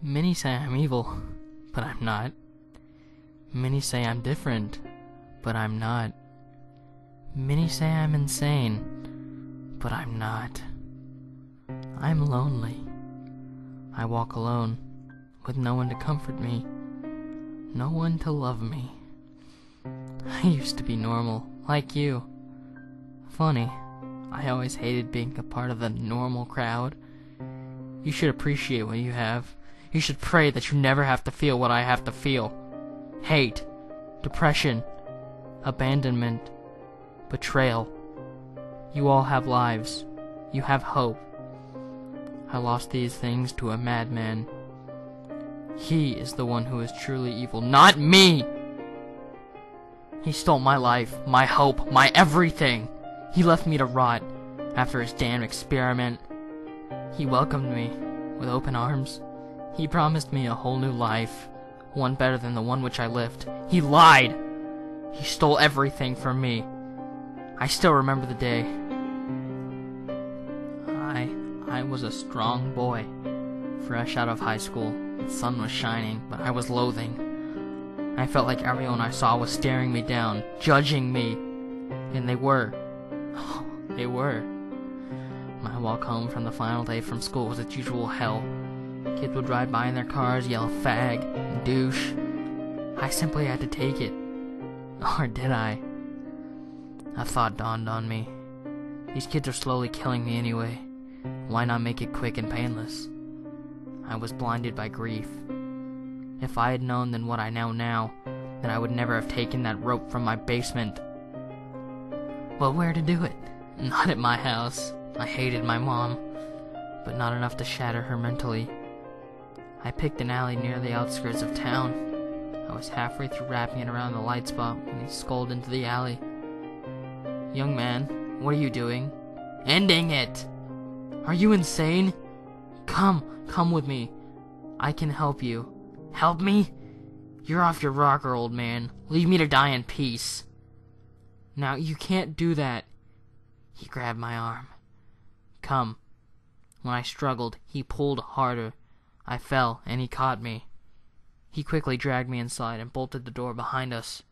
Many say I'm evil, but I'm not. Many say I'm different, but I'm not. Many say I'm insane, but I'm not. I'm lonely. I walk alone, with no one to comfort me, no one to love me. I used to be normal, like you. Funny, I always hated being a part of the normal crowd. You should appreciate what you have. You should pray that you never have to feel what I have to feel. Hate, depression, abandonment, betrayal. You all have lives. You have hope. I lost these things to a madman. He is the one who is truly evil, not me! He stole my life, my hope, my everything. He left me to rot after his damn experiment. He welcomed me with open arms. He promised me a whole new life, one better than the one which I lived. He lied! He stole everything from me. I still remember the day. I was a strong boy, fresh out of high school. The sun was shining, but I was loathing. I felt like everyone I saw was staring me down, judging me. And they were. Oh, they were. My walk home from the final day from school was its usual hell. Kids would ride by in their cars, yell fag, and douche. I simply had to take it. Or did I? A thought dawned on me. These kids are slowly killing me anyway. Why not make it quick and painless? I was blinded by grief. If I had known then what I know now, then I would never have taken that rope from my basement. Well, where to do it? Not at my house. I hated my mom, but not enough to shatter her mentally. I picked an alley near the outskirts of town. I was halfway through wrapping it around the light spot when he sculled into the alley. Young man, what are you doing? Ending it! Are you insane? Come with me. I can help you. Help me? You're off your rocker, old man. Leave me to die in peace. Now, you can't do that. He grabbed my arm. Come. When I struggled, he pulled harder. I fell, and he caught me. He quickly dragged me inside and bolted the door behind us.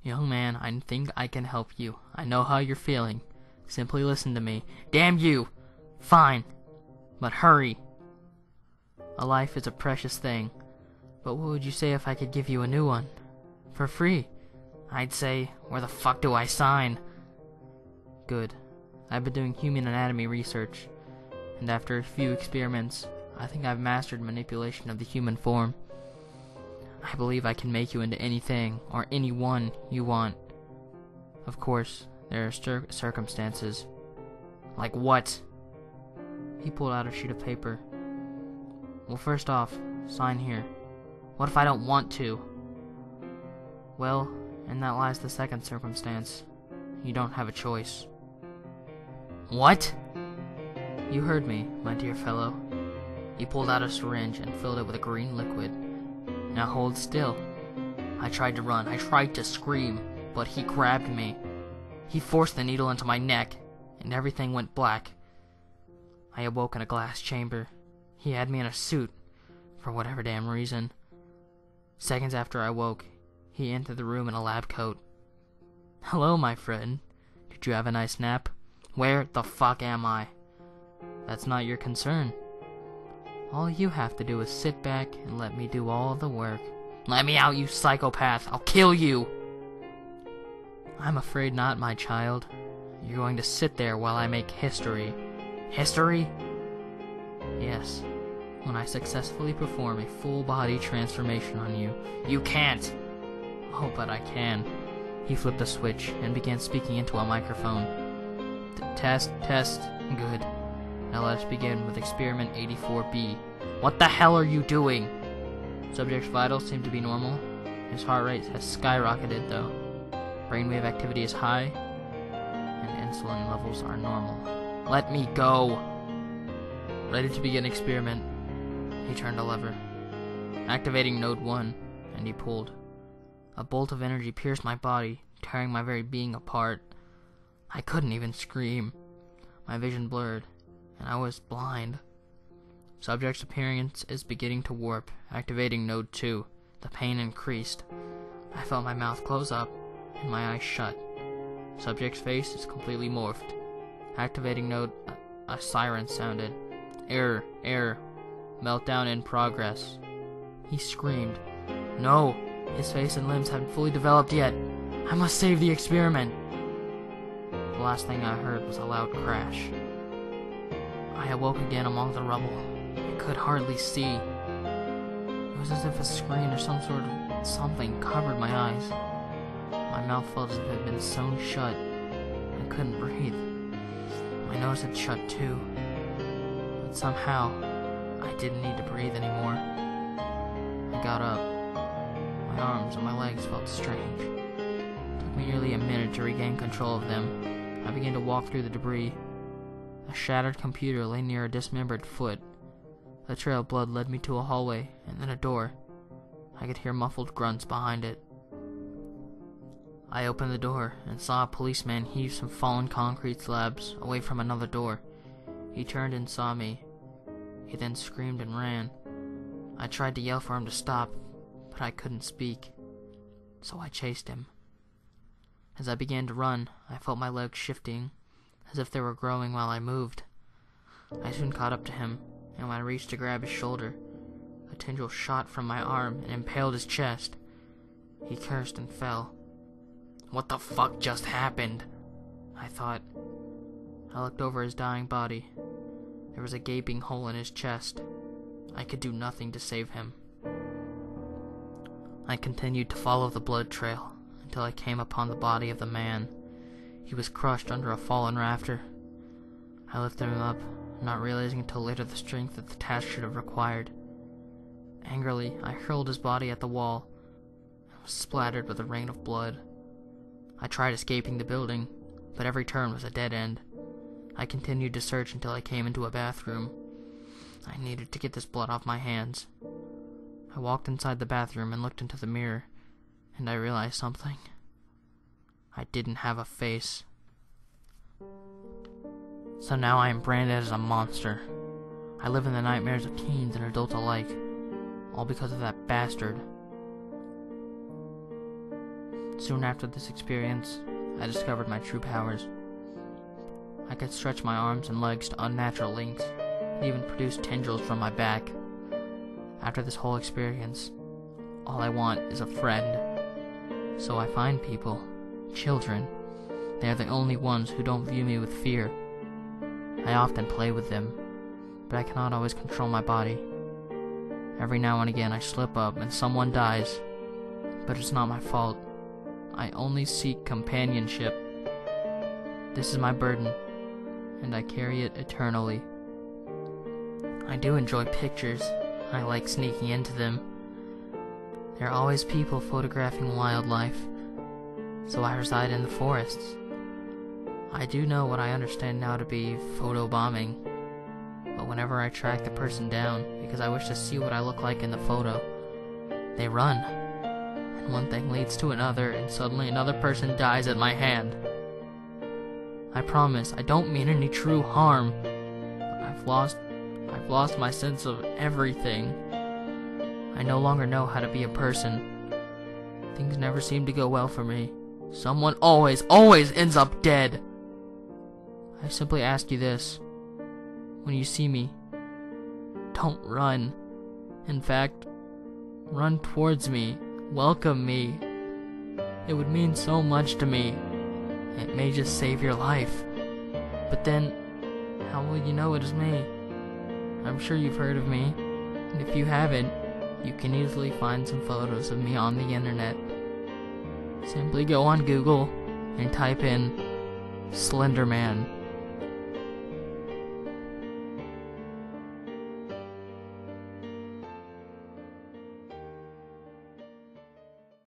Young man, I think I can help you. I know how you're feeling. Simply listen to me. Damn you! Fine. But hurry. A life is a precious thing. But what would you say if I could give you a new one? For free. I'd say, where the fuck do I sign? Good. I've been doing human anatomy research, and after a few experiments, I think I've mastered manipulation of the human form. I believe I can make you into anything, or anyone you want. Of course, there are circumstances. Like what? He pulled out a sheet of paper. Well, first off, sign here. What if I don't want to? Well, and that lies the second circumstance. You don't have a choice. What? You heard me, my dear fellow. He pulled out a syringe and filled it with a green liquid. Now hold still. I tried to run, I tried to scream, but he grabbed me. He forced the needle into my neck, and everything went black. I awoke in a glass chamber. He had me in a suit, for whatever damn reason. Seconds after I woke, he entered the room in a lab coat. Hello, my friend. Did you have a nice nap? Where the fuck am I? That's not your concern. All you have to do is sit back and let me do all the work. Let me out, you psychopath! I'll kill you! I'm afraid not, my child. You're going to sit there while I make history. History? Yes. When I successfully perform a full-body transformation on you. You can't! Oh, but I can. He flipped a switch and began speaking into a microphone. Test. Good. Now let's begin with experiment 84B. What the hell are you doing? Subject's vitals seem to be normal. His heart rate has skyrocketed, though. Brainwave activity is high, and insulin levels are normal. Let me go! Ready to begin experiment. He turned a lever, activating node 1, and he pulled. A bolt of energy pierced my body, tearing my very being apart. I couldn't even scream. My vision blurred, and I was blind. Subject's appearance is beginning to warp. Activating node 2. The pain increased. I felt my mouth close up and my eyes shut. Subject's face is completely morphed. Activating node... A siren sounded. Error, error. Meltdown in progress. He screamed. No! His face and limbs haven't fully developed yet. I must save the experiment. The last thing I heard was a loud crash. I awoke again among the rubble. I could hardly see. It was as if a screen or some sort of something covered my eyes. My mouth felt as if it had been sewn shut. I couldn't breathe. My nose had shut too. But somehow, I didn't need to breathe anymore. I got up. My arms and my legs felt strange. It took me nearly a minute to regain control of them. I began to walk through the debris. A shattered computer lay near a dismembered foot. The trail of blood led me to a hallway, and then a door. I could hear muffled grunts behind it. I opened the door and saw a policeman heave some fallen concrete slabs away from another door. He turned and saw me. He then screamed and ran. I tried to yell for him to stop, but I couldn't speak, so I chased him. As I began to run, I felt my legs shifting, as if they were growing while I moved. I soon caught up to him, and when I reached to grab his shoulder, a tendril shot from my arm and impaled his chest. He cursed and fell. What the fuck just happened? I thought. I looked over his dying body. There was a gaping hole in his chest. I could do nothing to save him. I continued to follow the blood trail until I came upon the body of the man. He was crushed under a fallen rafter. I lifted him up, not realizing until later the strength that the task should have required. Angrily, I hurled his body at the wall and was splattered with a rain of blood. I tried escaping the building, but every turn was a dead end. I continued to search until I came into a bathroom. I needed to get this blood off my hands. I walked inside the bathroom and looked into the mirror, and I realized something. I didn't have a face. So now I am branded as a monster. I live in the nightmares of teens and adults alike, all because of that bastard. Soon after this experience, I discovered my true powers. I could stretch my arms and legs to unnatural lengths, and even produce tendrils from my back. After this whole experience, all I want is a friend. So I find people, children. They are the only ones who don't view me with fear. I often play with them, but I cannot always control my body. Every now and again I slip up and someone dies, but it's not my fault. I only seek companionship. This is my burden, and I carry it eternally. I do enjoy pictures. I like sneaking into them. There are always people photographing wildlife, so I reside in the forests. I do know what I understand now to be photo bombing, but whenever I track the person down because I wish to see what I look like in the photo, they run. And one thing leads to another, and suddenly another person dies at my hand. I promise I don't mean any true harm. I've lost my sense of everything. I no longer know how to be a person. Things never seem to go well for me. Someone always ends up dead. I simply ask you this. When you see me, don't run. In fact, run towards me. Welcome me. It would mean so much to me. It may just save your life. But then, how will you know it is me? I'm sure you've heard of me, and if you haven't, you can easily find some photos of me on the internet. Simply go on Google and type in Slender Man.